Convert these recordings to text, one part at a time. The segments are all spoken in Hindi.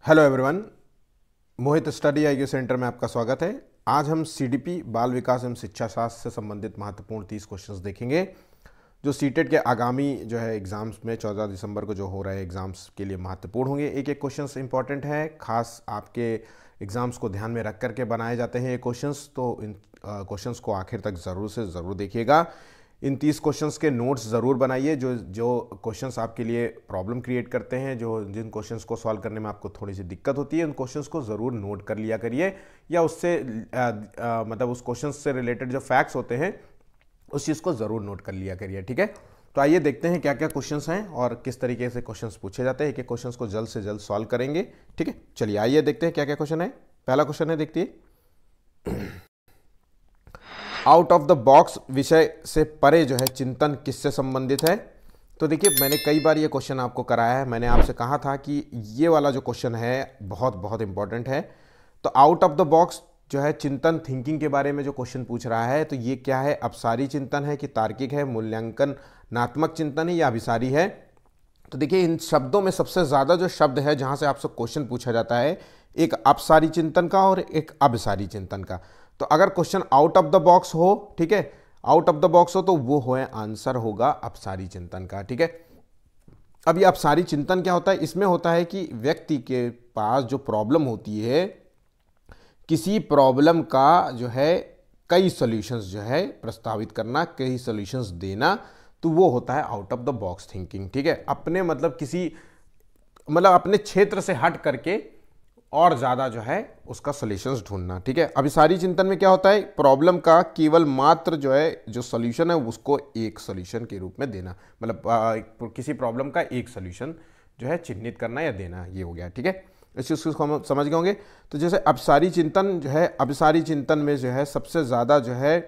हेलो एवरीवन, मोहित स्टडी आईक्यू सेंटर में आपका स्वागत है। आज हम सीडीपी बाल विकास एवं शिक्षा शास्त्र से संबंधित महत्वपूर्ण 30 क्वेश्चंस देखेंगे जो सीटेट के आगामी जो है एग्जाम्स में 14 दिसंबर को जो हो रहे एग्जाम्स के लिए महत्वपूर्ण होंगे। एक एक क्वेश्चंस इंपॉर्टेंट है, खास आपके एग्जाम्स को ध्यान में रख करके बनाए जाते हैं ये क्वेश्चंस, तो इन क्वेश्चंस को आखिर तक ज़रूर से ज़रूर देखिएगा। इन 30 क्वेश्चंस के नोट्स ज़रूर बनाइए। जो क्वेश्चंस आपके लिए प्रॉब्लम क्रिएट करते हैं, जिन क्वेश्चंस को सॉल्व करने में आपको थोड़ी सी दिक्कत होती है, उन क्वेश्चंस को ज़रूर नोट कर लिया करिए, या उससे मतलब उस क्वेश्चंस से रिलेटेड जो फैक्ट्स होते हैं उस चीज़ को ज़रूर नोट कर लिया करिए। ठीक है, तो आइए देखते हैं क्या क्या क्वेश्चंस हैं और किस तरीके से क्वेश्चंस पूछे जाते हैं। एक एक क्वेश्चंस को जल्द से जल्द सॉल्व करेंगे। ठीक है, चलिए आइए देखते हैं क्या क्या क्वेश्चन है। पहला क्वेश्चन है, देखिए, आउट ऑफ द बॉक्स विषय से परे जो है चिंतन किससे संबंधित है। तो देखिए, मैंने कई बार ये क्वेश्चन आपको कराया है। मैंने आपसे कहा था कि ये वाला जो क्वेश्चन है बहुत बहुत इंपॉर्टेंट है। तो आउट ऑफ द बॉक्स जो है चिंतन, थिंकिंग के बारे में जो क्वेश्चन पूछ रहा है, तो ये क्या है, अपसारी चिंतन है कि तार्किक है, मूल्यांकनात्मक चिंतन है या अभिसारी है। तो देखिए, इन शब्दों में सबसे ज़्यादा जो शब्द है जहाँ से आपसे क्वेश्चन पूछा जाता है, एक अपसारी चिंतन का और एक अभिसारी चिंतन का। तो अगर question out of the box हो, ठीक है, आउट ऑफ द बॉक्स हो, तो वो हो आंसर होगा अपसारी चिंतन का। ठीक है, अब ये अपसारी चिंतन क्या होता है, इसमें होता है कि व्यक्ति के पास जो प्रॉब्लम होती है, किसी प्रॉब्लम का जो है कई सॉल्यूशंस जो है प्रस्तावित करना, कई सॉल्यूशंस देना, तो वो होता है out of the box thinking. ठीक है, अपने अपने क्षेत्र से हट करके और ज़्यादा जो है उसका सॉल्यूशंस ढूंढना। ठीक है, अभिसारी चिंतन में क्या होता है, प्रॉब्लम का केवल मात्र जो है जो सॉल्यूशन है उसको एक सॉल्यूशन के रूप में देना, मतलब किसी प्रॉब्लम का एक सॉल्यूशन जो है चिन्हित करना या देना, ये हो गया। ठीक है, इस चीज़ को हम समझ गए होंगे। तो जैसे अभिसारी चिंतन जो है, अभिसारी चिंतन में जो है सबसे ज़्यादा जो है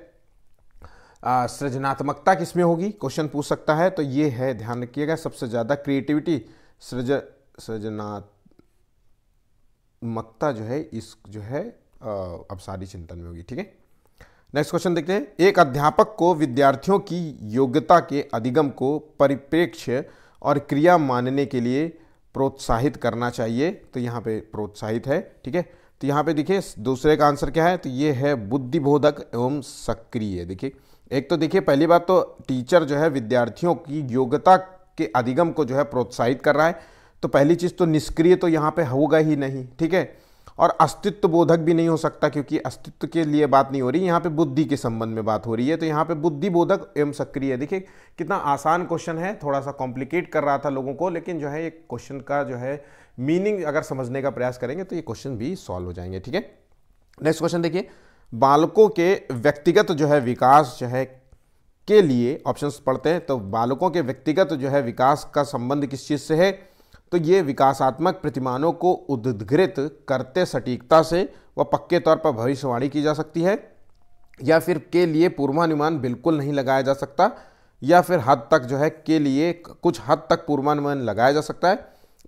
सृजनात्मकता किसमें होगी, क्वेश्चन पूछ सकता है। तो ये है, ध्यान रखिएगा, सबसे ज़्यादा क्रिएटिविटी, सृजनात्मकता जो है इस जो है अभिसारी चिंतन में होगी। ठीक है, नेक्स्ट क्वेश्चन देखते हैं। एक अध्यापक को विद्यार्थियों की योग्यता के अधिगम को परिप्रेक्ष्य और क्रिया मानने के लिए प्रोत्साहित करना चाहिए। तो यहाँ पे प्रोत्साहित है। ठीक है, तो यहाँ पे देखिए दूसरे का आंसर क्या है, तो ये है बुद्धिबोधक एवं सक्रिय। देखिए, एक तो देखिए पहली बात तो टीचर जो है विद्यार्थियों की योग्यता के अधिगम को जो है प्रोत्साहित कर रहा है, तो पहली चीज़ तो निष्क्रिय तो यहाँ पे होगा ही नहीं। ठीक है, और अस्तित्व बोधक भी नहीं हो सकता, क्योंकि अस्तित्व के लिए बात नहीं हो रही, यहाँ पे बुद्धि के संबंध में बात हो रही है। तो यहाँ पे बुद्धिबोधक एवं सक्रिय। देखिए कितना आसान क्वेश्चन है, थोड़ा सा कॉम्प्लिकेट कर रहा था लोगों को, लेकिन जो है ये क्वेश्चन का जो है मीनिंग अगर समझने का प्रयास करेंगे तो ये क्वेश्चन भी सॉल्व हो जाएंगे। ठीक है, नेक्स्ट क्वेश्चन देखिए, बालकों के व्यक्तिगत जो है विकास जो है के लिए ऑप्शंस पढ़ते हैं। तो बालकों के व्यक्तिगत जो है विकास का संबंध किस चीज़ से है, तो ये विकासात्मक प्रतिमानों को उद्धृत करते सटीकता से व पक्के तौर पर भविष्यवाणी की जा सकती है, या फिर के लिए पूर्वानुमान बिल्कुल नहीं लगाया जा सकता, या फिर हद तक जो है के लिए कुछ हद तक पूर्वानुमान लगाया जा सकता है,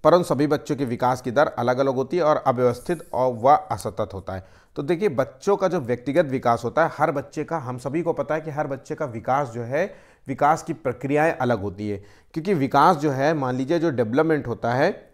परंतु सभी बच्चों के विकास की दर अलग अलग होती है और अव्यवस्थित और व असतत होता है। तो देखिए, बच्चों का जो व्यक्तिगत विकास होता है, हर बच्चे का, हम सभी को पता है कि हर बच्चे का विकास जो है, विकास की प्रक्रियाएं अलग होती है, क्योंकि विकास जो है, मान लीजिए जो डेवलपमेंट होता है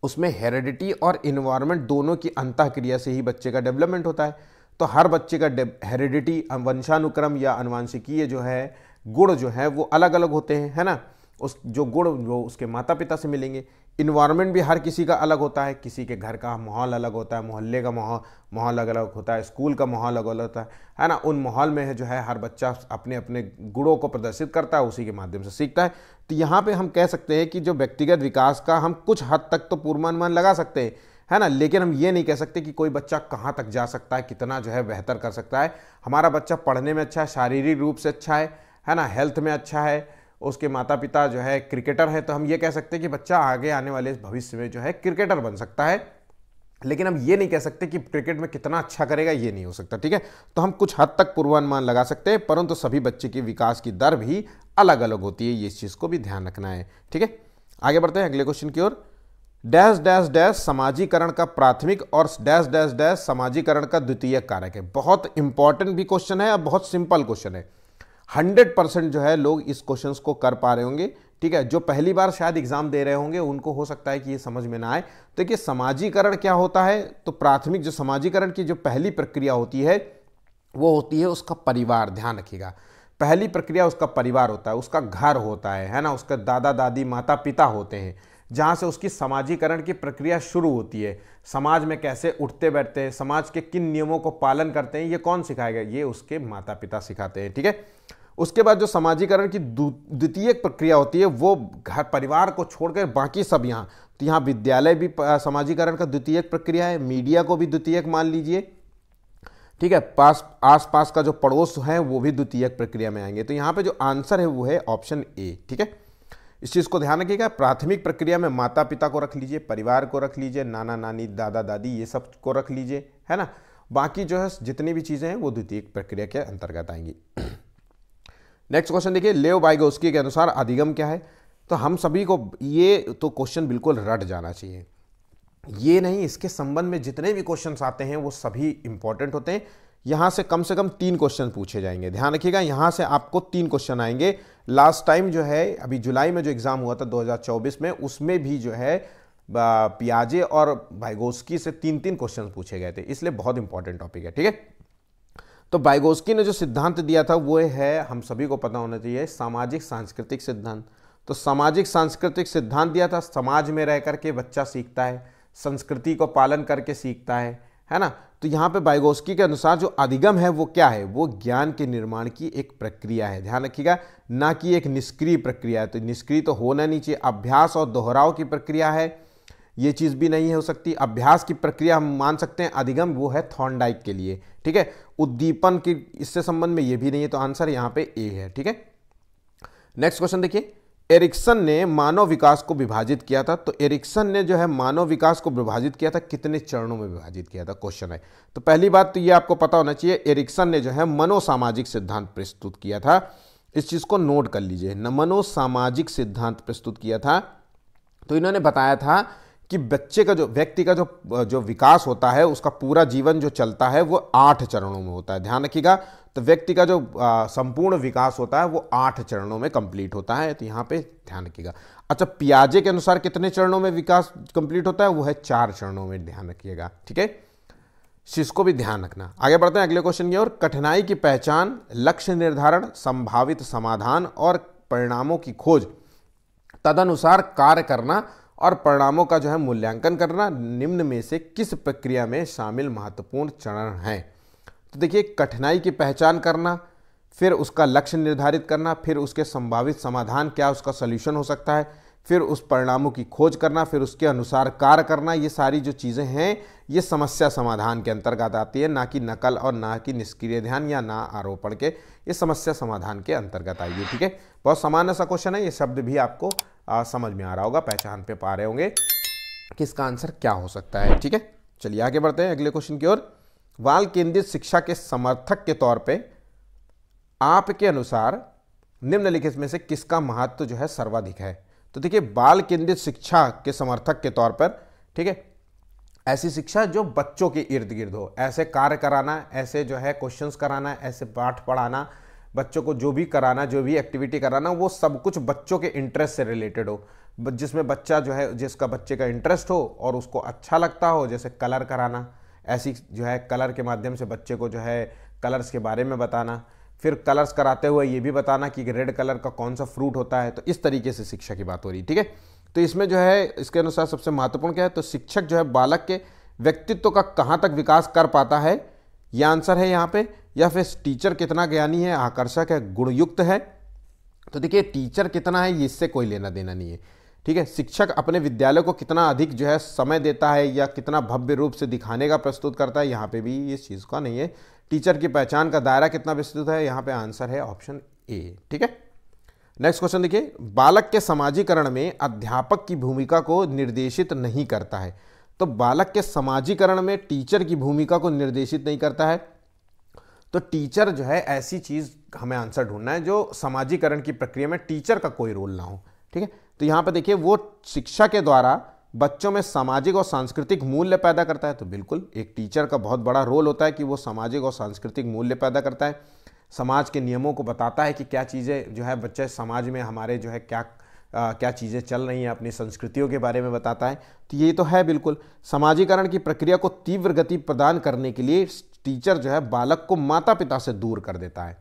उसमें हेरिडिटी और इन्वायरमेंट दोनों की अंतःक्रिया से ही बच्चे का डेवलपमेंट होता है। तो हर बच्चे का हेरिडिटी, वंशानुक्रम या अनुवांशिकीय जो है गुण जो है वो अलग अलग होते हैं, है ना। उस जो गुण वो उसके माता पिता से मिलेंगे। इन्वायरमेंट भी हर किसी का अलग होता है, किसी के घर का माहौल अलग होता है, मोहल्ले का माहौल अलग अलग होता है, स्कूल का माहौल अलग अलग होता है ना। उन माहौल में है जो है हर बच्चा अपने अपने गुणों को प्रदर्शित करता है, उसी के माध्यम से सीखता है। तो यहाँ पे हम कह सकते हैं कि जो व्यक्तिगत विकास का हम कुछ हद तक तो पूर्वानुमान लगा सकते हैं, है ना, लेकिन हम ये नहीं कह सकते कि कोई बच्चा कहाँ तक जा सकता है, कितना जो है बेहतर कर सकता है। हमारा बच्चा पढ़ने में अच्छा है, शारीरिक रूप से अच्छा है ना, हेल्थ में अच्छा है, उसके माता पिता जो है क्रिकेटर है, तो हम ये कह सकते हैं कि बच्चा आगे आने वाले भविष्य में जो है क्रिकेटर बन सकता है। लेकिन हम ये नहीं कह सकते कि क्रिकेट में कितना अच्छा करेगा, ये नहीं हो सकता। ठीक है, तो हम कुछ हद तक पूर्वानुमान लगा सकते हैं, परंतु सभी बच्चे के विकास की दर भी अलग अलग होती है, ये इस चीज़ को भी ध्यान रखना है। ठीक है, आगे बढ़ते हैं अगले क्वेश्चन की ओर। डैश डैश डैश समाजीकरण का प्राथमिक और डैश डैश डैश समाजीकरण का द्वितीयक कारक है। बहुत इंपॉर्टेंट भी क्वेश्चन है और बहुत सिंपल क्वेश्चन है। 100% जो है लोग इस क्वेश्चन को कर पा रहे होंगे, ठीक है, जो पहली बार शायद एग्जाम दे रहे होंगे उनको हो सकता है कि ये समझ में ना आए। तो देखिए समाजीकरण क्या होता है, तो प्राथमिक जो समाजीकरण की जो पहली प्रक्रिया होती है वो होती है उसका परिवार। ध्यान रखिएगा, पहली प्रक्रिया उसका परिवार होता है, उसका घर होता है ना, उसके दादा दादी माता पिता होते हैं, जहाँ से उसकी समाजीकरण की प्रक्रिया शुरू होती है। समाज में कैसे उठते बैठते हैं, समाज के किन नियमों को पालन करते हैं, ये कौन सिखाएगा, ये उसके माता पिता सिखाते हैं। ठीक है, उसके बाद जो समाजीकरण की द्वितीय प्रक्रिया होती है वो घर परिवार को छोड़कर बाकी सब यहाँ, तो यहाँ विद्यालय भी समाजीकरण का द्वितीय प्रक्रिया है, मीडिया को भी द्वितीयक मान लीजिए। ठीक है, आसपास का जो पड़ोस है वो भी द्वितीयक प्रक्रिया में आएंगे। तो यहाँ पे जो आंसर है वो है ऑप्शन ए। ठीक है, इस चीज़ को ध्यान रखिएगा, प्राथमिक प्रक्रिया में माता पिता को रख लीजिए, परिवार को रख लीजिए, नाना नानी दादा दादी ये सब को रख लीजिए, है ना। बाकी जो है जितनी भी चीज़ें हैं वो द्वितीय प्रक्रिया के अंतर्गत आएंगी। नेक्स्ट क्वेश्चन देखिए, लेव वाइगोस्की के अनुसार अधिगम क्या है। तो हम सभी को ये तो क्वेश्चन बिल्कुल रट जाना चाहिए, ये नहीं, इसके संबंध में जितने भी क्वेश्चंस आते हैं वो सभी इंपॉर्टेंट होते हैं। यहाँ से कम 3 क्वेश्चन पूछे जाएंगे, ध्यान रखिएगा, यहाँ से आपको 3 क्वेश्चन आएंगे। लास्ट टाइम जो है अभी जुलाई में जो एग्जाम हुआ था 2024 में, उसमें भी जो है पियाजे और वाइगोस्की से 3 क्वेश्चन पूछे गए थे, इसलिए बहुत इंपॉर्टेंट टॉपिक है। ठीक है, तो वाइगोस्की ने जो सिद्धांत दिया था वो है, हम सभी को पता होना चाहिए, सामाजिक सांस्कृतिक सिद्धांत। तो सामाजिक सांस्कृतिक सिद्धांत दिया था, समाज में रह करके बच्चा सीखता है, संस्कृति को पालन करके सीखता है ना। तो यहाँ पे वाइगोस्की के अनुसार जो अधिगम है वो क्या है, वो ज्ञान के निर्माण की एक प्रक्रिया है, ध्यान रखिएगा, ना कि एक निष्क्रिय प्रक्रिया है। तो निष्क्रिय तो होना नहीं चाहिए, अभ्यास और दोहराव की प्रक्रिया है, ये चीज़ भी नहीं हो सकती। अभ्यास की प्रक्रिया हम मान सकते हैं, अधिगम वो है थॉर्नडाइक के लिए। ठीक है, उद्दीपन की इससे संबंध में ये भी नहीं है, तो आंसर यहाँ पे ए है। ठीक है, नेक्स्ट क्वेश्चन देखिए, एरिक्सन ने मानव विकास को विभाजित किया था। तो एरिक्सन ने जो है मानव विकास को विभाजित किया था, कितने चरणों में विभाजित किया था, क्वेश्चन है। तो पहली बात तो ये आपको पता होना चाहिए, एरिक्सन ने जो है मनोसामाजिक सिद्धांत प्रस्तुत किया था, इस चीज को नोट कर लीजिए, मनोसामाजिक सिद्धांत प्रस्तुत किया था। तो इन्होंने बताया था कि बच्चे का जो व्यक्ति का जो विकास होता है, उसका पूरा जीवन जो चलता है वो 8 चरणों में होता है, ध्यान रखिएगा। तो व्यक्ति का जो संपूर्ण विकास होता है वो 8 चरणों में कंप्लीट होता है, तो यहाँ पे ध्यान रखिएगा। अच्छा, पियाजे के अनुसार कितने चरणों में विकास कंप्लीट होता है, वो है 4 चरणों में, ध्यान रखिएगा। ठीक है, इसको भी ध्यान रखना। आगे बढ़ते हैं अगले क्वेश्चन की ओर। कठिनाई की पहचान, लक्ष्य निर्धारण, संभावित समाधान और परिणामों की खोज, तदनुसार कार्य करना और परिणामों का जो है मूल्यांकन करना निम्न में से किस प्रक्रिया में शामिल महत्वपूर्ण चरण हैं। तो देखिए, कठिनाई की पहचान करना, फिर उसका लक्ष्य निर्धारित करना, फिर उसके संभावित समाधान क्या उसका सॉल्यूशन हो सकता है, फिर उस परिणामों की खोज करना, फिर उसके अनुसार कार्य करना, ये सारी जो चीज़ें हैं ये समस्या समाधान के अंतर्गत आती है, ना कि नकल और ना कि निष्क्रिय ध्यान या ना आरोपण के, ये समस्या समाधान के अंतर्गत आइए। ठीक है, बहुत सामान्य सा क्वेश्चन है, ये शब्द भी आपको समझ में आ रहा होगा, पहचान पे पा रहे होंगे कि इसका आंसर क्या हो सकता है। ठीक है, चलिए आगे बढ़ते हैं अगले क्वेश्चन की ओर। बाल केंद्रित शिक्षा के समर्थक के तौर पे आपके अनुसार निम्नलिखित में से किसका महत्व जो है सर्वाधिक है। तो देखिए, बाल केंद्रित शिक्षा के समर्थक के तौर पर, ठीक है, ऐसी शिक्षा जो बच्चों के इर्द गिर्द हो, ऐसे कार्य कराना, ऐसे जो है क्वेश्चंस कराना, ऐसे पाठ पढ़ाना, बच्चों को जो भी कराना, जो भी एक्टिविटी कराना, वो सब कुछ बच्चों के इंटरेस्ट से रिलेटेड हो, जिसमें बच्चा जो है, जिसका बच्चे का इंटरेस्ट हो और उसको अच्छा लगता हो, जैसे कलर कराना, ऐसी जो है कलर के माध्यम से बच्चे को जो है कलर्स के बारे में बताना, फिर कलर्स कराते हुए ये भी बताना कि रेड कलर का कौन सा फ्रूट होता है। तो इस तरीके से शिक्षा की बात हो रही है। ठीक है, तो इसमें जो है इसके अनुसार सबसे महत्वपूर्ण क्या है, तो शिक्षक जो है बालक के व्यक्तित्व का कहाँ तक विकास कर पाता है, यह आंसर है यहाँ पे, या फिर टीचर कितना ज्ञानी है, आकर्षक है, गुणयुक्त है। तो देखिए, टीचर कितना है इससे कोई लेना देना नहीं है। ठीक है, शिक्षक अपने विद्यालय को कितना अधिक जो है समय देता है या कितना भव्य रूप से दिखाने का प्रस्तुत करता है, यहाँ पे भी इस चीज़ का नहीं है। टीचर की पहचान का दायरा कितना विस्तृत है, यहाँ पे आंसर है ऑप्शन ए। ठीक है, नेक्स्ट क्वेश्चन देखिए, बालक के समाजीकरण में अध्यापक की भूमिका को निर्देशित नहीं करता है। तो बालक के समाजीकरण में टीचर की भूमिका को निर्देशित नहीं करता है, तो टीचर जो है ऐसी चीज हमें आंसर ढूंढना है जो समाजीकरण की प्रक्रिया में टीचर का कोई रोल ना हो। ठीक है, तो यहां पे देखिए, वो शिक्षा के द्वारा बच्चों में सामाजिक और सांस्कृतिक मूल्य पैदा करता है। तो बिल्कुल एक टीचर का बहुत बड़ा रोल होता है कि वो सामाजिक और सांस्कृतिक मूल्य पैदा करता है, समाज के नियमों को बताता है कि क्या चीज़ें जो है बच्चे समाज में हमारे जो है क्या क्या चीज़ें चल रही हैं, अपनी संस्कृतियों के बारे में बताता है। तो ये तो है बिल्कुल। समाजीकरण की प्रक्रिया को तीव्र गति प्रदान करने के लिए टीचर जो है बालक को माता पिता से दूर कर देता है,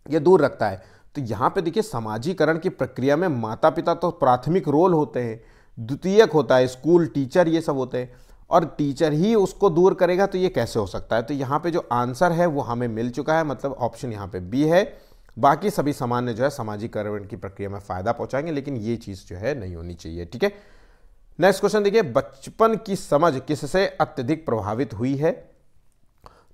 ये दूर रखता है। तो यहाँ पे देखिए समाजीकरण की प्रक्रिया में माता पिता तो प्राथमिक रोल होते हैं, द्वितीयक होता है स्कूल, टीचर, ये सब होते हैं, और टीचर ही उसको दूर करेगा, तो ये कैसे हो सकता है। तो यहाँ पे जो आंसर है वो हमें मिल चुका है, मतलब ऑप्शन यहाँ पे बी है। बाकी सभी सामान्य जो है समाजीकरण की प्रक्रिया में फायदा पहुंचाएंगे, लेकिन ये चीज जो है नहीं होनी चाहिए। ठीक है, नेक्स्ट क्वेश्चन देखिए, बचपन की समझ किससे अत्यधिक प्रभावित हुई है।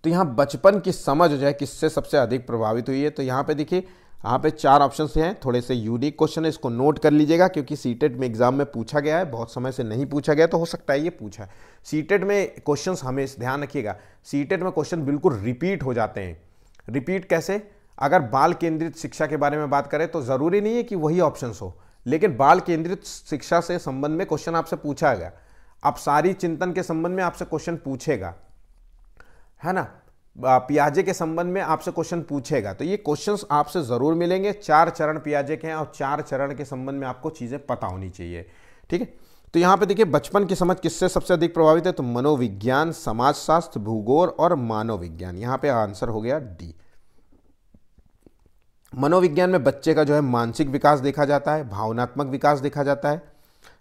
तो यहाँ बचपन की समझ जो है किससे सबसे अधिक प्रभावित हुई है। तो यहाँ पे देखिए, यहाँ पे 4 ऑप्शन हैं, थोड़े से यूनिक क्वेश्चन है, इसको नोट कर लीजिएगा क्योंकि सीटेट में एग्जाम में पूछा गया है, बहुत समय से नहीं पूछा गया, तो हो सकता है ये पूछा है। सीटेट में क्वेश्चंस हमें ध्यान रखिएगा, सीटेट में क्वेश्चन बिल्कुल रिपीट हो जाते हैं। रिपीट कैसे? अगर बाल केंद्रित शिक्षा के बारे में बात करें तो जरूरी नहीं है कि वही ऑप्शंस हो, लेकिन बाल केंद्रित शिक्षा से संबंध में क्वेश्चन आपसे पूछा गया, अब सारी चिंतन के संबंध में आपसे क्वेश्चन पूछेगा, है ना, पियाजे के संबंध में आपसे क्वेश्चन पूछेगा, तो ये क्वेश्चंस आपसे जरूर मिलेंगे। 4 चरण पियाजे के हैं और 4 चरण के संबंध में आपको चीजें पता होनी चाहिए। ठीक है, तो यहां पे देखिए बचपन की समझ किससे सबसे अधिक प्रभावित है, तो मनोविज्ञान, समाजशास्त्र, भूगोल और मानव विज्ञान। यहां पे आंसर हो गया डी। मनोविज्ञान में बच्चे का जो है मानसिक विकास देखा जाता है, भावनात्मक विकास देखा जाता है।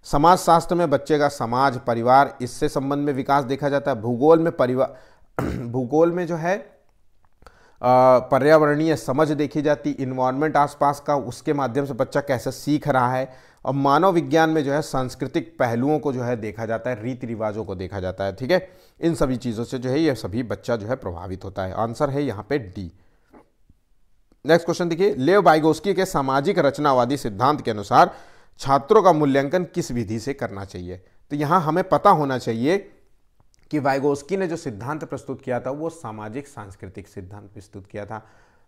समाजशास्त्र में बच्चे का समाज, परिवार, इससे संबंध में विकास देखा जाता है। भूगोल में परिवार भूगोल में जो है पर्यावरणीय समझ देखी जाती, इन्वायरमेंट आसपास का, उसके माध्यम से बच्चा कैसे सीख रहा है। और मानव विज्ञान में जो है सांस्कृतिक पहलुओं को जो है देखा जाता है, रीति रिवाजों को देखा जाता है। ठीक है, इन सभी चीज़ों से जो है ये सभी बच्चा जो है प्रभावित होता है। आंसर है यहाँ पे डी। नेक्स्ट क्वेश्चन देखिए, लेव वाइगोस्की के सामाजिक रचनावादी सिद्धांत के अनुसार छात्रों का मूल्यांकन किस विधि से करना चाहिए। तो यहां हमें पता होना चाहिए कि वाइगोस्की ने जो सिद्धांत प्रस्तुत किया था वो सामाजिक सांस्कृतिक सिद्धांत प्रस्तुत किया था।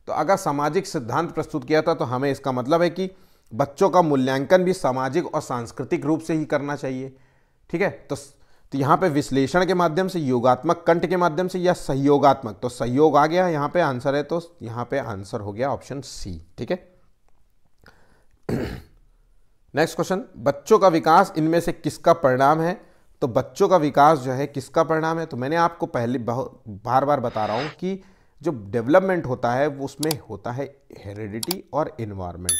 तो अगर सामाजिक सिद्धांत प्रस्तुत किया था तो हमें इसका मतलब है कि बच्चों का मूल्यांकन भी सामाजिक और सांस्कृतिक रूप से ही करना चाहिए। ठीक है, तो यहाँ पे विश्लेषण के माध्यम से, योगात्मक कंठ के माध्यम से, या सहयोगात्मक, तो सहयोग आ गया यहाँ पे आंसर है, तो यहाँ पे आंसर हो गया ऑप्शन सी। ठीक है, नेक्स्ट क्वेश्चन, बच्चों का विकास इनमें से किसका परिणाम है। तो बच्चों का विकास जो है किसका परिणाम है, तो मैंने आपको पहले बार बार बता रहा हूं कि जो डेवलपमेंट होता है वो उसमें होता है हेरिडिटी और इन्वायरमेंट,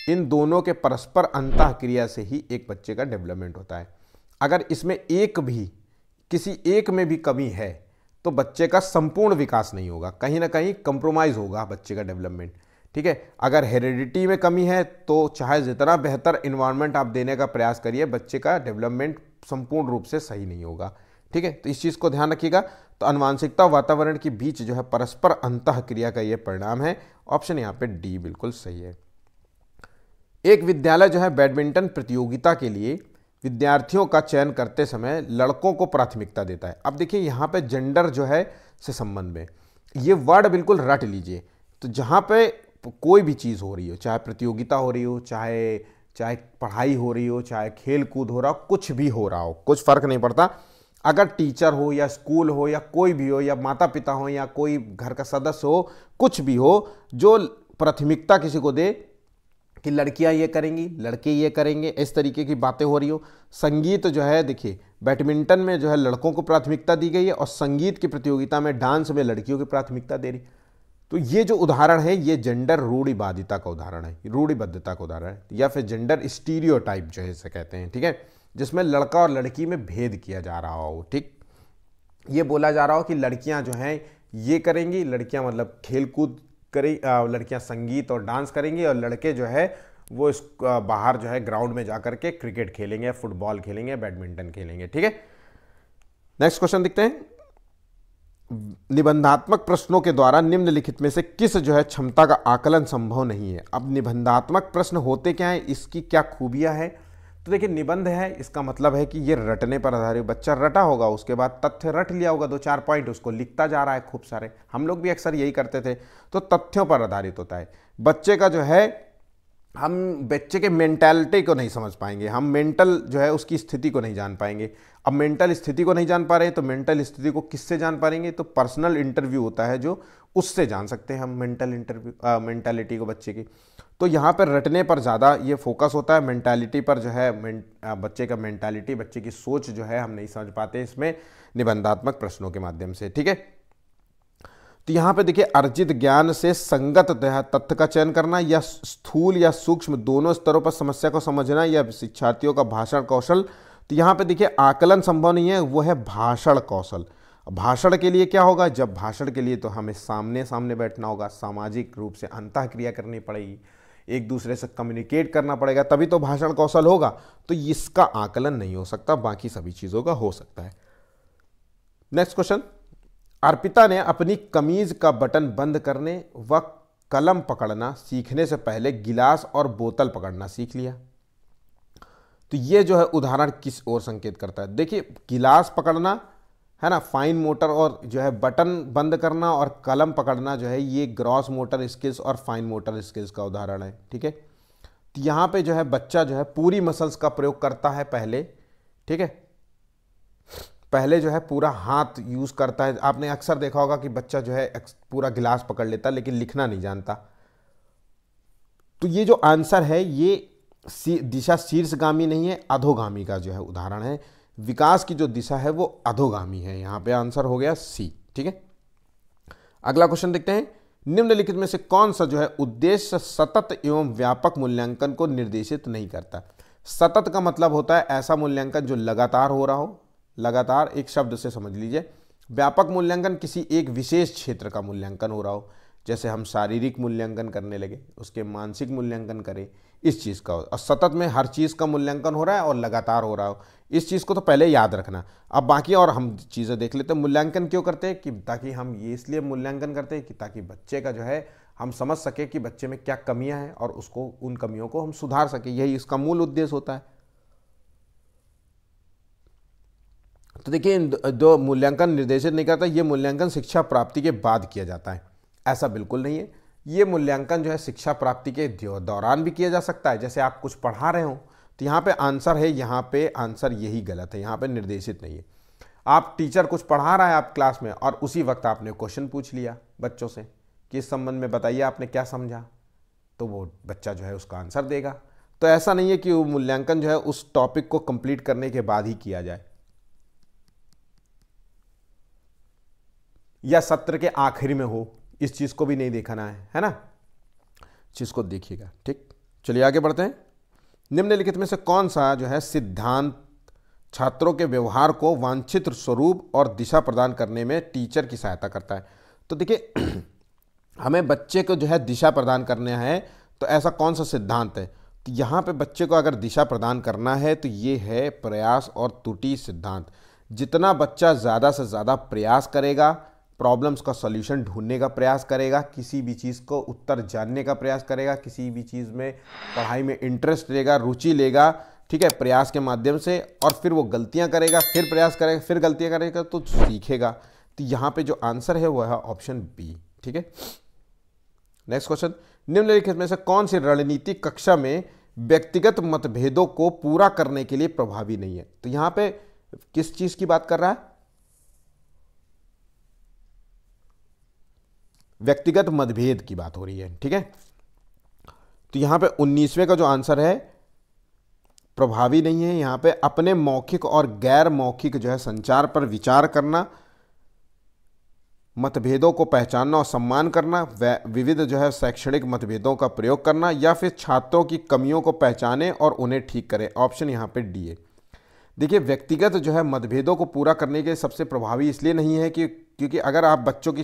इन दोनों के परस्पर अंतःक्रिया से ही एक बच्चे का डेवलपमेंट होता है। अगर इसमें एक भी, किसी एक में भी कमी है तो बच्चे का संपूर्ण विकास नहीं होगा, कहीं ना कहीं कंप्रोमाइज होगा बच्चे का डेवलपमेंट। ठीक है, अगर हेरिडिटी में कमी है तो चाहे जितना बेहतर इन्वायरमेंट आप देने का प्रयास करिए, बच्चे का डेवलपमेंट संपूर्ण रूप से सही नहीं होगा। ठीक है, तो इस चीज़ को ध्यान रखिएगा। तो आनुवांशिकता वातावरण के बीच जो है परस्पर अंतःक्रिया का ये परिणाम है। ऑप्शन यहाँ पे डी बिल्कुल सही है। एक विद्यालय जो है बैडमिंटन प्रतियोगिता के लिए विद्यार्थियों का चयन करते समय लड़कों को प्राथमिकता देता है। अब देखिए यहाँ पे जेंडर जो है से संबंध में ये वर्ड बिल्कुल रट लीजिए। तो जहाँ पे कोई भी चीज़ हो रही हो, चाहे प्रतियोगिता हो रही हो, चाहे पढ़ाई हो रही हो, चाहे खेल कूद हो रहा हो, कुछ भी हो रहा हो, कुछ फर्क नहीं पड़ता, अगर टीचर हो या स्कूल हो या कोई भी हो या माता पिता हो या कोई घर का सदस्य हो, कुछ भी हो, जो प्राथमिकता किसी को दे कि लड़कियां ये करेंगी, लड़के ये करेंगे, इस तरीके की बातें हो रही हो। संगीत जो है देखिए, बैडमिंटन में जो है लड़कों को प्राथमिकता दी गई है और संगीत की प्रतियोगिता में, डांस में लड़कियों की प्राथमिकता दे रही। तो ये जो उदाहरण है ये जेंडर रूढ़िवादिता का उदाहरण है, रूढ़िबद्धता का उदाहरण है, या फिर जेंडर स्टीरियोटाइप जो है इसे कहते हैं। ठीक है, जिसमें लड़का और लड़की में भेद किया जा रहा हो। ठीक, ये बोला जा रहा हो कि लड़कियां जो हैं ये करेंगी, लड़कियां मतलब खेल कूद करें, लड़कियां संगीत और डांस करेंगी, और लड़के जो है वो इस बाहर जो है ग्राउंड में जाकर के क्रिकेट खेलेंगे, फुटबॉल खेलेंगे, बैडमिंटन खेलेंगे। ठीक है, नेक्स्ट क्वेश्चन देखते हैं। निबंधात्मक प्रश्नों के द्वारा निम्नलिखित में से किस जो है क्षमता का आकलन संभव नहीं है। अब निबंधात्मक प्रश्न होते क्या है, इसकी क्या खूबियां हैं। तो देखिए निबंध है, इसका मतलब है कि ये रटने पर आधारित, बच्चा रटा होगा, उसके बाद तथ्य रट लिया होगा, 2-4 पॉइंट उसको लिखता जा रहा है खूब सारे। हम लोग भी अक्सर यही करते थे। तो तथ्यों पर आधारित होता है। बच्चे का जो है, हम बच्चे के मेंटालिटी को नहीं समझ पाएंगे, हम मेंटल जो है उसकी स्थिति को नहीं जान पाएंगे। अब मेंटल स्थिति को नहीं जान पा रहे तो मेंटल स्थिति को किससे जान पाएंगे, तो पर्सनल इंटरव्यू होता है जो, उससे जान सकते हैं हम मेंटल इंटरव्यू, मेंटालिटी को बच्चे की। तो यहाँ पर रटने पर ज़्यादा ये फोकस होता है, मेंटालिटी पर जो है बच्चे का मेंटालिटी, बच्चे की सोच जो है हम नहीं समझ पाते इसमें निबंधात्मक प्रश्नों के माध्यम से। ठीक है, तो यहाँ पे देखिए अर्जित ज्ञान से संगत तथ्य का चयन करना या स्थूल या सूक्ष्म दोनों स्तरों पर समस्या को समझना या शिक्षार्थियों का भाषण कौशल। तो यहाँ पे देखिए आकलन संभव नहीं है, वो है भाषण कौशल। भाषण के लिए क्या होगा, जब भाषण के लिए तो हमें सामने सामने बैठना होगा, सामाजिक रूप से अंतःक्रिया करनी पड़ेगी, एक दूसरे से कम्युनिकेट करना पड़ेगा, तभी तो भाषण कौशल होगा। तो इसका आकलन नहीं हो सकता, बाकी सभी चीज़ों का हो सकता है। नेक्स्ट क्वेश्चन, अर्पिता ने अपनी कमीज का बटन बंद करने व कलम पकड़ना सीखने से पहले गिलास और बोतल पकड़ना सीख लिया। तो ये जो है उदाहरण किस ओर संकेत करता है? देखिए गिलास पकड़ना है ना फाइन मोटर, और जो है बटन बंद करना और कलम पकड़ना जो है ये ग्रॉस मोटर स्किल्स और फाइन मोटर स्किल्स का उदाहरण है। ठीक है, तो यहाँ पे जो है बच्चा जो है पूरी मसल्स का प्रयोग करता है पहले। ठीक है, पहले जो है पूरा हाथ यूज़ करता है। आपने अक्सर देखा होगा कि बच्चा जो है पूरा गिलास पकड़ लेता है लेकिन लिखना नहीं जानता। तो ये जो आंसर है ये दिशा शीर्षगामी नहीं है, अधोगामी का जो है उदाहरण है। विकास की जो दिशा है वो अधोगामी है। यहाँ पे आंसर हो गया सी। ठीक है, अगला क्वेश्चन देखते हैं, निम्नलिखित में से कौन सा जो है उद्देश्य सतत एवं व्यापक मूल्यांकन को निर्देशित नहीं करता? सतत का मतलब होता है ऐसा मूल्यांकन जो लगातार हो रहा हो, लगातार एक शब्द से समझ लीजिए। व्यापक मूल्यांकन किसी एक विशेष क्षेत्र का मूल्यांकन हो रहा हो, जैसे हम शारीरिक मूल्यांकन करने लगे, उसके मानसिक मूल्यांकन करें, इस चीज़ का। और सतत में हर चीज़ का मूल्यांकन हो रहा है और लगातार हो रहा हो, इस चीज़ को तो पहले याद रखना। अब बाकी और हम चीज़ें देख लेते हैं। मूल्यांकन क्यों करते हैं कि ताकि हम ये इसलिए मूल्यांकन करते हैं कि ताकि बच्चे का जो है हम समझ सके कि बच्चे में क्या कमियां हैं और उसको उन कमियों को हम सुधार सके, यही इसका मूल उद्देश्य होता है। तो देखिए जो मूल्यांकन निर्देशित नहीं करता, ये मूल्यांकन शिक्षा प्राप्ति के बाद किया जाता है, ऐसा बिल्कुल नहीं है। ये मूल्यांकन जो है शिक्षा प्राप्ति के दौरान भी किया जा सकता है। जैसे आप कुछ पढ़ा रहे हो तो यहाँ पे आंसर है, यहाँ पे आंसर यही गलत है, यहाँ पे निर्देशित नहीं है। आप टीचर कुछ पढ़ा रहा है आप क्लास में और उसी वक्त आपने क्वेश्चन पूछ लिया बच्चों से कि इस संबंध में बताइए आपने क्या समझा, तो वो बच्चा जो है उसका आंसर देगा। तो ऐसा नहीं है कि वो मूल्यांकन जो है उस टॉपिक को कंप्लीट करने के बाद ही किया जाए या सत्र के आखिर में हो, इस चीज को भी नहीं देखना है ना, चीज को देखिएगा। ठीक, चलिए आगे बढ़ते हैं। निम्नलिखित में से कौन सा जो है सिद्धांत छात्रों के व्यवहार को वांछित स्वरूप और दिशा प्रदान करने में टीचर की सहायता करता है? तो देखिए हमें बच्चे को जो है दिशा प्रदान करना है, तो ऐसा कौन सा सिद्धांत है? तो यहाँ पे बच्चे को अगर दिशा प्रदान करना है तो ये है प्रयास और त्रुटि सिद्धांत। जितना बच्चा ज़्यादा से ज़्यादा प्रयास करेगा, प्रॉब्लम्स का सॉल्यूशन ढूंढने का प्रयास करेगा, किसी भी चीज़ को उत्तर जानने का प्रयास करेगा, किसी भी चीज़ में पढ़ाई में इंटरेस्ट लेगा, रुचि लेगा, ठीक है, प्रयास के माध्यम से, और फिर वो गलतियां करेगा, फिर प्रयास करेगा, फिर गलतियां करेगा, तो सीखेगा। तो यहाँ पे जो आंसर है वो है ऑप्शन बी। ठीक है, नेक्स्ट क्वेश्चन, निम्नलिखित में से कौन सी रणनीति कक्षा में व्यक्तिगत मतभेदों को पूरा करने के लिए प्रभावी नहीं है? तो यहाँ पे किस चीज की बात कर रहा है? व्यक्तिगत मतभेद की बात हो रही है। ठीक है, तो यहां पे 19वें का जो आंसर है प्रभावी नहीं है। यहां पे अपने मौखिक और गैर मौखिक जो है संचार पर विचार करना, मतभेदों को पहचानना और सम्मान करना, विविध जो है शैक्षणिक मतभेदों का प्रयोग करना, या फिर छात्रों की कमियों को पहचाने और उन्हें ठीक करें। ऑप्शन यहां पे डी है। देखिए व्यक्तिगत जो है मतभेदों को पूरा करने के सबसे प्रभावी इसलिए नहीं है कि क्योंकि अगर आप बच्चों की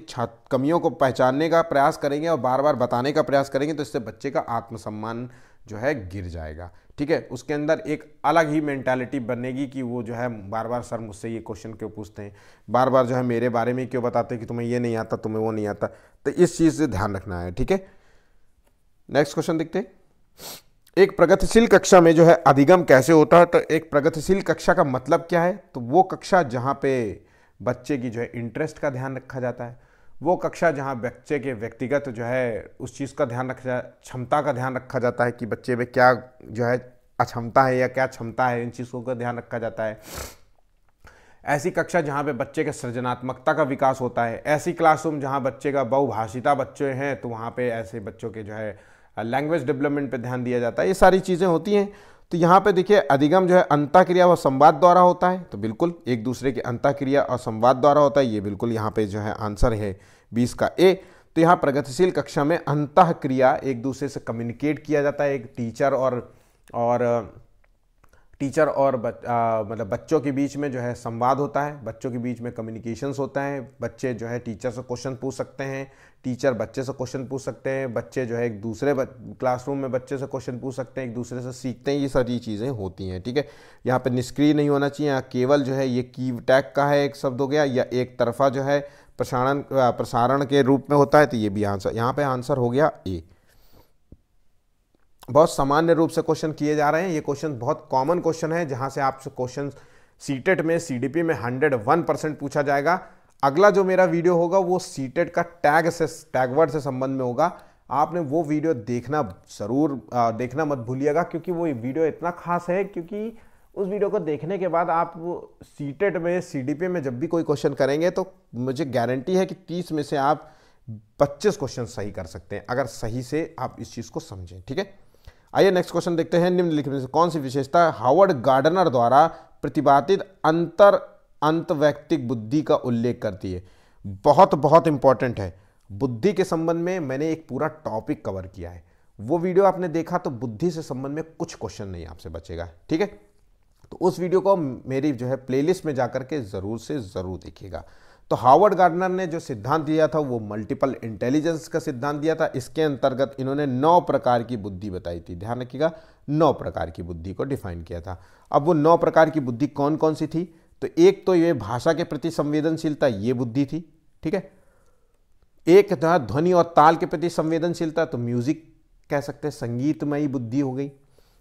कमियों को पहचानने का प्रयास करेंगे और बार बार बताने का प्रयास करेंगे तो इससे बच्चे का आत्मसम्मान जो है गिर जाएगा। ठीक है, उसके अंदर एक अलग ही मेंटालिटी बनेगी कि वो जो है बार बार सर मुझसे ये क्वेश्चन क्यों पूछते हैं, बार बार जो है मेरे बारे में क्यों बताते हैं कि तुम्हें ये नहीं आता, तुम्हें वो नहीं आता। तो इस चीज़ से ध्यान रखना है। ठीक है, नेक्स्ट क्वेश्चन देखते हैं। एक प्रगतिशील कक्षा में जो है अधिगम कैसे होता है? तो एक प्रगतिशील कक्षा का मतलब क्या है? तो वो कक्षा जहाँ पे बच्चे की जो है इंटरेस्ट का ध्यान रखा जाता है, वो कक्षा जहाँ बच्चे के व्यक्तिगत जो है उस चीज़ का ध्यान रखा, क्षमता का ध्यान रखा जाता है कि बच्चे में क्या जो है अक्षमता है या क्या क्षमता है, इन चीज़ों का ध्यान रखा जाता है। ऐसी कक्षा जहाँ पे बच्चे के सृजनात्मकता का विकास होता है। ऐसी क्लासरूम जहाँ बच्चे का बहुभाषिता बच्चे हैं तो वहाँ पे ऐसे बच्चों के जो है लैंग्वेज डेवलपमेंट पे ध्यान दिया जाता है, ये सारी चीज़ें होती हैं। तो यहाँ पे देखिए अधिगम जो है अंतःक्रिया व संवाद द्वारा होता है, तो बिल्कुल एक दूसरे की अंतःक्रिया और संवाद द्वारा होता है, ये बिल्कुल यहाँ पे जो है आंसर है 20 का ए। तो यहाँ प्रगतिशील कक्षा में अंतःक्रिया एक दूसरे से कम्युनिकेट किया जाता है, एक टीचर और मतलब बच्चों के बीच में जो है संवाद होता है, बच्चों के बीच में कम्युनिकेशंस होता है, बच्चे जो है टीचर से क्वेश्चन पूछ सकते हैं, टीचर बच्चे से क्वेश्चन पूछ सकते हैं, बच्चे जो है एक दूसरे क्लासरूम में बच्चे से क्वेश्चन पूछ सकते हैं, एक दूसरे से सीखते हैं, ये सारी चीज़ें होती हैं। ठीक है, यहाँ पे निष्क्रिय नहीं होना चाहिए, यहाँ केवल जो है ये की टैग का है एक शब्द हो गया, या एक तरफा जो है प्रसारण के रूप में होता है, तो ये भी आंसर, यहाँ पे आंसर हो गया ए। बहुत सामान्य रूप से क्वेश्चन किए जा रहे हैं, ये क्वेश्चन बहुत कॉमन क्वेश्चन है, जहां से आपसे क्वेश्चन सीटेट में सीडीपी में 101% पूछा जाएगा। अगला जो मेरा वीडियो होगा वो सीटेट का टैग वर्ड से संबंध में होगा, आपने वो वीडियो देखना जरूर देखना मत भूलिएगा, क्योंकि वो वीडियो इतना खास है, क्योंकि उस वीडियो को देखने के बाद आप सीटेट में सीडीपी में जब भी कोई क्वेश्चन करेंगे तो मुझे गारंटी है कि 30 में से आप 25 क्वेश्चन सही कर सकते हैं, अगर सही से आप इस चीज़ को समझें। ठीक है, आइए नेक्स्ट क्वेश्चन देखते हैं। निम्नलिखित में से कौन सी विशेषता हावर्ड गार्डनर द्वारा प्रतिपादित अंतर्वैयक्तिक बुद्धि का उल्लेख करती है? बहुत इंपॉर्टेंट है। बुद्धि के संबंध में मैंने एक पूरा टॉपिक कवर किया है, वो वीडियो आपने देखा तो बुद्धि से संबंध में कुछ क्वेश्चन नहीं आपसे बचेगा। ठीक है, तो उस वीडियो को मेरी जो है प्लेलिस्ट में जाकर के जरूर से जरूर देखिएगा। तो हावर्ड गार्डनर ने जो सिद्धांत दिया था वो मल्टीपल इंटेलिजेंस का सिद्धांत दिया था। इसके अंतर्गत इन्होंने 9 प्रकार की बुद्धि बताई थी, ध्यान रखिएगा, 9 प्रकार की बुद्धि को डिफाइन किया था। अब वो 9 प्रकार की बुद्धि कौन कौन सी थी? तो एक तो ये भाषा के प्रति संवेदनशीलता, ये बुद्धि थी। ठीक है, एक था ध्वनि और ताल के प्रति संवेदनशीलता, तो म्यूजिक कह सकते हैं, संगीतमयी बुद्धि हो गई।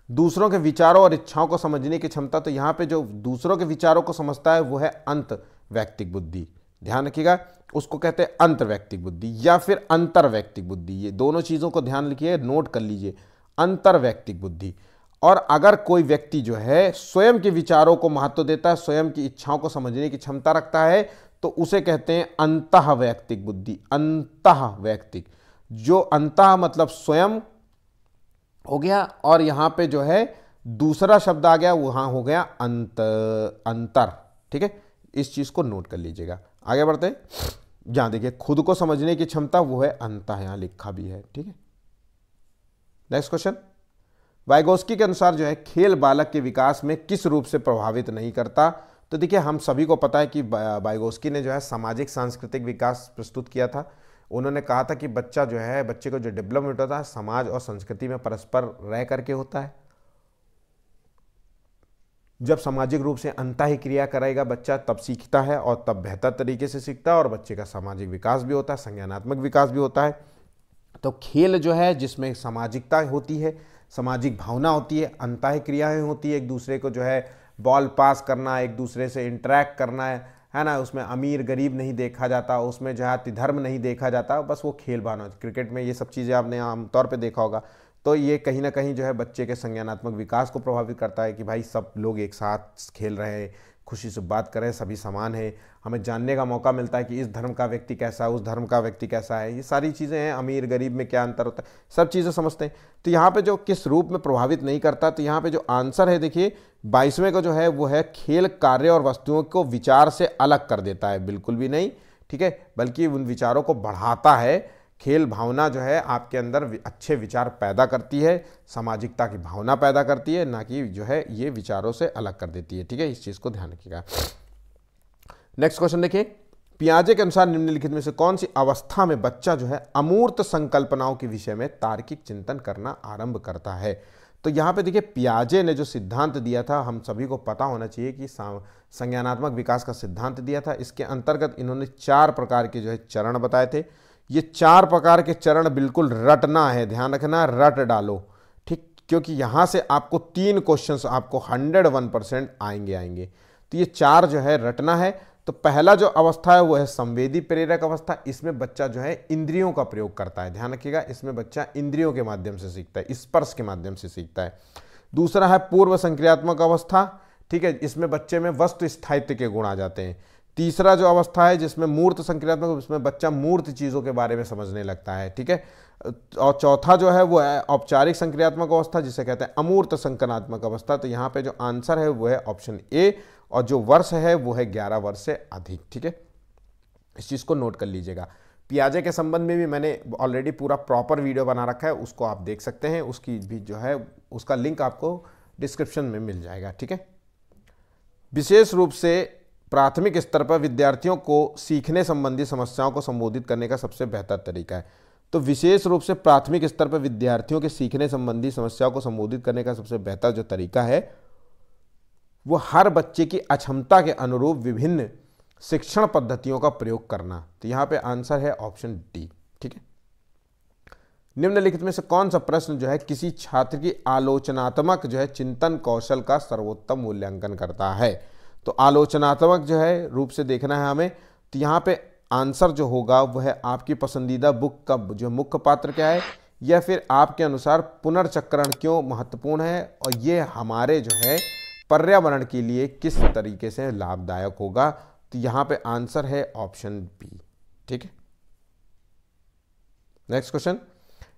दूसरों के विचारों और इच्छाओं को समझने की क्षमता, तो यहाँ पे जो दूसरों के विचारों को समझता है वो है अंतर्वैयक्तिक बुद्धि, ध्यान रखिएगा, उसको कहते हैं अंतर्वैयक्तिक बुद्धि या फिर अंतर्वैयक्तिक बुद्धि। ये दोनों चीज़ों को ध्यान रखिए, नोट कर लीजिए, अंतर्वैयक्तिक बुद्धि। और अगर कोई व्यक्ति जो है स्वयं के विचारों को महत्व देता है, स्वयं की इच्छाओं को समझने की क्षमता रखता है, तो उसे कहते हैं अंतःवैयक्तिक बुद्धि। अंतःवैयक्तिक, जो अंतः मतलब स्वयं हो गया, और यहां पे जो है दूसरा शब्द आ गया, वहां हो गया अंतर। ठीक है, इस चीज को नोट कर लीजिएगा। आगे बढ़ते हैं, जहां देखिए खुद को समझने की क्षमता, वो है अंतः, यहां लिखा भी है। ठीक है, नेक्स्ट क्वेश्चन, वाइगोस्की के अनुसार जो है खेल बालक के विकास में किस रूप से प्रभावित नहीं करता? तो देखिए हम सभी को पता है कि वाइगोस्की ने जो है सामाजिक सांस्कृतिक विकास प्रस्तुत किया था। उन्होंने कहा था कि बच्चा जो है, बच्चे को जो डेवलपमेंट होता है समाज और संस्कृति में परस्पर रह करके होता है। जब सामाजिक रूप से अंतः क्रिया करेगा बच्चा, तब सीखता है और तब बेहतर तरीके से सीखता है, और बच्चे का सामाजिक विकास भी होता है, संज्ञानात्मक विकास भी होता है। तो खेल जो है जिसमें सामाजिकता होती है, सामाजिक भावना होती है, अंतः क्रियाएं होती है, एक दूसरे को जो है बॉल पास करना, एक दूसरे से इंटरेक्ट करना है ना, उसमें अमीर गरीब नहीं देखा जाता, उसमें जाति धर्म नहीं देखा जाता, बस वो खेल भावना। क्रिकेट में ये सब चीज़ें आपने आमतौर पे देखा होगा। तो ये कहीं ना कहीं जो है बच्चे के संज्ञानात्मक विकास को प्रभावित करता है कि भाई सब लोग एक साथ खेल रहे हैं, खुशी से बात कर रहे हैं, सभी समान है, हमें जानने का मौका मिलता है कि इस धर्म का व्यक्ति कैसा है, उस धर्म का व्यक्ति कैसा है, ये सारी चीज़ें हैं, अमीर गरीब में क्या अंतर होता है, सब चीज़ें समझते हैं। तो यहाँ पे जो किस रूप में प्रभावित नहीं करता, तो यहाँ पे जो आंसर है देखिए 22वें का जो है वो है खेल कार्य और वस्तुओं को विचार से अलग कर देता है, बिल्कुल भी नहीं। ठीक है, बल्कि उन विचारों को बढ़ाता है। खेल भावना जो है आपके अंदर अच्छे विचार पैदा करती है, सामाजिकता की भावना पैदा करती है, ना कि जो है ये विचारों से अलग कर देती है। ठीक है, इस चीज़ को ध्यान रखिएगा। नेक्स्ट क्वेश्चन देखिए, पियाजे के अनुसार निम्नलिखित में से कौन सी अवस्था में बच्चा जो है अमूर्त संकल्पनाओं के विषय में तार्किक चिंतन करना आरंभ करता है? तो यहाँ पे देखिए पियाजे ने जो सिद्धांत दिया था, हम सभी को पता होना चाहिए कि संज्ञानात्मक विकास का सिद्धांत दिया था। इसके अंतर्गत इन्होंने 4 प्रकार के जो है चरण बताए थे। ये 4 प्रकार के चरण बिल्कुल रटना है, ध्यान रखना, रट डालो। ठीक, क्योंकि यहाँ से आपको 3 क्वेश्चंस आपको 101% आएंगे। तो ये 4 जो है रटना है। तो पहला जो अवस्था है वो है संवेदी प्रेरक अवस्था। इसमें बच्चा जो है इंद्रियों का प्रयोग करता है, ध्यान रखिएगा, इसमें बच्चा इंद्रियों के माध्यम से सीखता है, स्पर्श के माध्यम से सीखता है। दूसरा है पूर्व संक्रियात्मक अवस्था। ठीक है, इसमें बच्चे में वस्तु स्थायित्व के गुण आ जाते हैं। तीसरा जो अवस्था है जिसमें मूर्त संक्रियात्मक, उसमें बच्चा मूर्त चीज़ों के बारे में समझने लगता है, ठीक है। और चौथा जो है वो है औपचारिक संक्रियात्मक अवस्था, जिसे कहते हैं अमूर्त संक्रियात्मक अवस्था। तो यहाँ पे जो आंसर है वो है ऑप्शन ए, और जो वर्ष है वो है 11 वर्ष से अधिक, ठीक है। इस चीज़ को नोट कर लीजिएगा। पियाजे के संबंध में भी मैंने ऑलरेडी पूरा प्रॉपर वीडियो बना रखा है, उसको आप देख सकते हैं। उसकी भी जो है उसका लिंक आपको डिस्क्रिप्शन में मिल जाएगा, ठीक है। विशेष रूप से प्राथमिक स्तर पर विद्यार्थियों को सीखने संबंधी समस्याओं को संबोधित करने का सबसे बेहतर तरीका है। तो विशेष रूप से प्राथमिक स्तर पर विद्यार्थियों के सीखने संबंधी समस्याओं को संबोधित करने का सबसे बेहतर जो तरीका है वो हर बच्चे की अक्षमता के अनुरूप विभिन्न शिक्षण पद्धतियों का प्रयोग करना। तो यहाँ पे आंसर है ऑप्शन डी, ठीक है। निम्नलिखित में से कौन सा प्रश्न जो है किसी छात्र की आलोचनात्मक जो है चिंतन कौशल का सर्वोत्तम मूल्यांकन करता है। तो आलोचनात्मक जो है रूप से देखना है हमें। तो यहाँ पे आंसर जो होगा वह है आपकी पसंदीदा बुक का जो मुख्य पात्र क्या है, या फिर आपके अनुसार पुनर्चक्रण क्यों महत्वपूर्ण है, और ये हमारे जो है पर्यावरण के लिए किस तरीके से लाभदायक होगा। तो यहाँ पे आंसर है ऑप्शन बी, ठीक है। नेक्स्ट क्वेश्चन,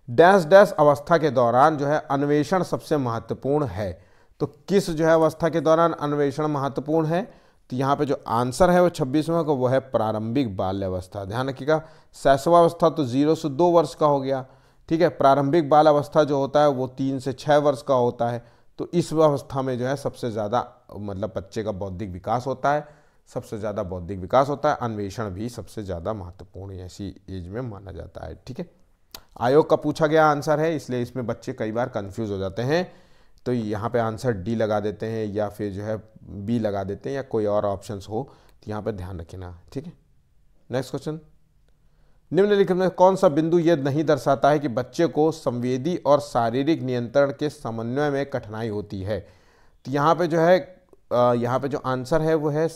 डैश डैश अवस्था के दौरान जो है अन्वेषण सबसे महत्वपूर्ण है। तो किस जो है अवस्था के दौरान अन्वेषण महत्वपूर्ण है। तो यहाँ पे जो आंसर है वो 26वां का वो है प्रारंभिक बाल्य अवस्था। ध्यान रखिएगा, शैशवावस्था तो 0 से 2 वर्ष का हो गया, ठीक है। प्रारंभिक बाल अवस्था जो होता है वो 3 से 6 वर्ष का होता है। तो इस अवस्था में जो है सबसे ज़्यादा मतलब बच्चे का बौद्धिक विकास होता है, सबसे ज़्यादा बौद्धिक विकास होता है। अन्वेषण भी सबसे ज़्यादा महत्वपूर्ण ऐसी एज में माना जाता है, ठीक है। आयोग का पूछा गया आंसर है, इसलिए इसमें बच्चे कई बार कंफ्यूज हो जाते हैं। तो यहाँ पे आंसर डी लगा देते हैं, या फिर जो है बी लगा देते हैं, या कोई और ऑप्शंस हो तो यहाँ पे ध्यान रखना, ठीक है। नेक्स्ट क्वेश्चन, निम्नलिखित में कौन सा बिंदु यह नहीं दर्शाता है कि बच्चे को संवेदी और शारीरिक नियंत्रण के समन्वय में कठिनाई होती है। तो यहाँ पे जो है यहाँ पे जो आंसर है वो है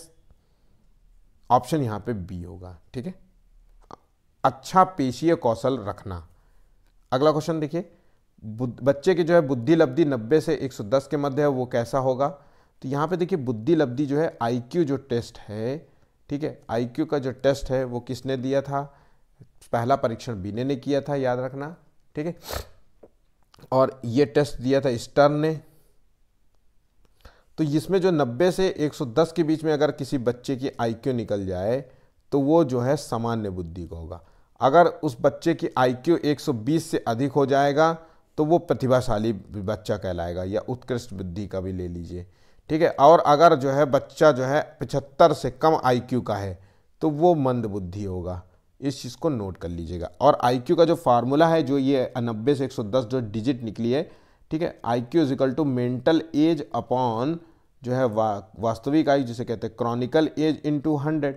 ऑप्शन यहाँ पे बी होगा, ठीक है। अच्छा पेशीय कौशल रखना। अगला क्वेश्चन देखिए, बच्चे की जो है बुद्धि लब्धि 90 से 110 के मध्य है, वो कैसा होगा। तो यहाँ पे देखिए बुद्धि लब्धि जो है आईक्यू जो टेस्ट है, ठीक है, आईक्यू का जो टेस्ट है वो किसने दिया था, पहला परीक्षण बीने ने किया था, याद रखना, ठीक है। और ये टेस्ट दिया था स्टर्न ने। तो इसमें जो 90 से 110 के बीच में अगर किसी बच्चे की आईक्यू निकल जाए तो वो जो है सामान्य बुद्धि का होगा। अगर उस बच्चे की आईक्यू 120 से अधिक हो जाएगा तो वो प्रतिभाशाली बच्चा कहलाएगा, या उत्कृष्ट बुद्धि का भी ले लीजिए, ठीक है। और अगर जो है बच्चा जो है 75 से कम आईक्यू का है तो वो मंद बुद्धि होगा। इस चीज़ को नोट कर लीजिएगा। और आईक्यू का जो फार्मूला है, जो ये 90 से 110 जो डिजिट निकली है, ठीक है, IQ is equal to mental age upon जो है वास्तविक आयु, जिसे कहते हैं क्रॉनिकल एज इंटू 100,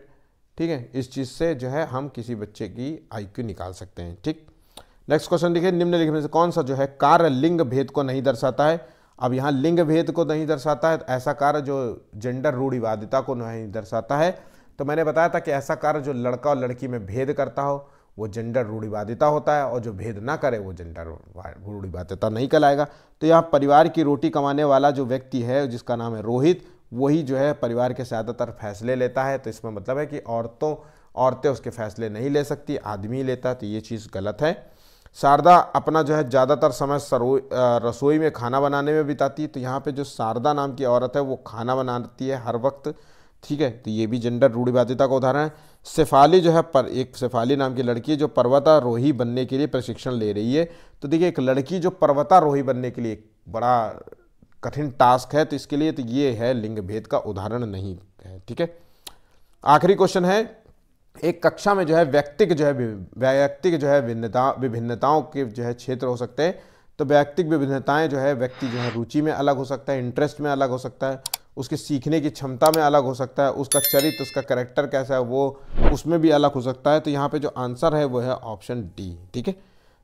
ठीक है। इस चीज़ से जो है हम किसी बच्चे की आईक्यू निकाल सकते हैं, ठीक। नेक्स्ट क्वेश्चन देखिए, निम्नलिखित में से कौन सा जो है कार्य लिंग भेद को नहीं दर्शाता है। अब यहाँ लिंग भेद को नहीं दर्शाता है, ऐसा कार्य जो जेंडर रूढ़िवादिता को नहीं दर्शाता है। तो मैंने बताया था कि ऐसा कार्य जो लड़का और लड़की में भेद करता हो वो जेंडर रूढ़िवादिता होता है, और जो भेद ना करे वो जेंडर रूढ़िवादिता नहीं कहलाएगा। तो यहाँ परिवार की रोटी कमाने वाला जो व्यक्ति है जिसका नाम है रोहित, वही जो है परिवार के ज़्यादातर फैसले लेता है। तो इसमें मतलब है कि औरतें उसके फैसले नहीं ले सकती, आदमी ही लेता है। तो ये चीज़ गलत है। शारदा अपना जो है ज़्यादातर समय रसोई में खाना बनाने में बिताती है। तो यहाँ पे जो शारदा नाम की औरत है वो खाना बनाती है हर वक्त, ठीक है। तो ये भी जेंडर रूढ़िवादिता का उदाहरण है। शेफाली जो है एक शेफाली नाम की लड़की है जो पर्वतारोही बनने के लिए प्रशिक्षण ले रही है। तो देखिए एक लड़की जो पर्वतारोही बनने के लिए बड़ा कठिन टास्क है, तो इसके लिए तो ये है लिंग भेद का उदाहरण नहीं है, ठीक है। आखिरी क्वेश्चन है, एक कक्षा में जो है वैयक्तिक जो है विभिन्नताओं के जो है क्षेत्र हो सकते हैं। तो वैयक्तिक विभिन्नताएं जो है व्यक्ति जो है रुचि में अलग हो सकता है, इंटरेस्ट में अलग हो सकता है, उसके सीखने की क्षमता में अलग हो सकता है, उसका चरित्र उसका कैरेक्टर कैसा है वो उसमें भी अलग हो सकता है। तो यहाँ पे जो आंसर है वो है ऑप्शन डी, ठीक है।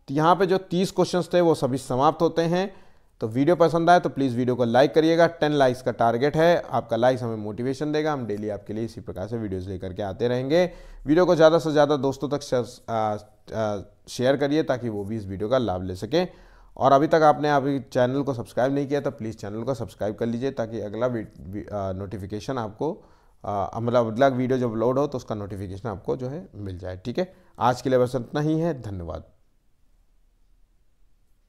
तो यहाँ पे जो 30 क्वेश्चंस थे वो सभी समाप्त होते हैं। तो वीडियो पसंद आए तो प्लीज़ वीडियो को लाइक करिएगा। 10 लाइक्स का टारगेट है, आपका लाइक्स हमें मोटिवेशन देगा। हम डेली आपके लिए इसी प्रकार से वीडियोस लेकर के आते रहेंगे। वीडियो को ज़्यादा से ज़्यादा दोस्तों तक शेयर करिए ताकि वो भी इस वीडियो का लाभ ले सकें। और अभी तक आपने अभी चैनल को सब्सक्राइब नहीं किया तो प्लीज़ चैनल को सब्सक्राइब कर लीजिए ताकि अगला नोटिफिकेशन आपको मतलब अगला वीडियो जब अपलोड हो तो उसका नोटिफिकेशन आपको जो है मिल जाए। ठीक है, आज के लिए बस इतना ही है, धन्यवाद।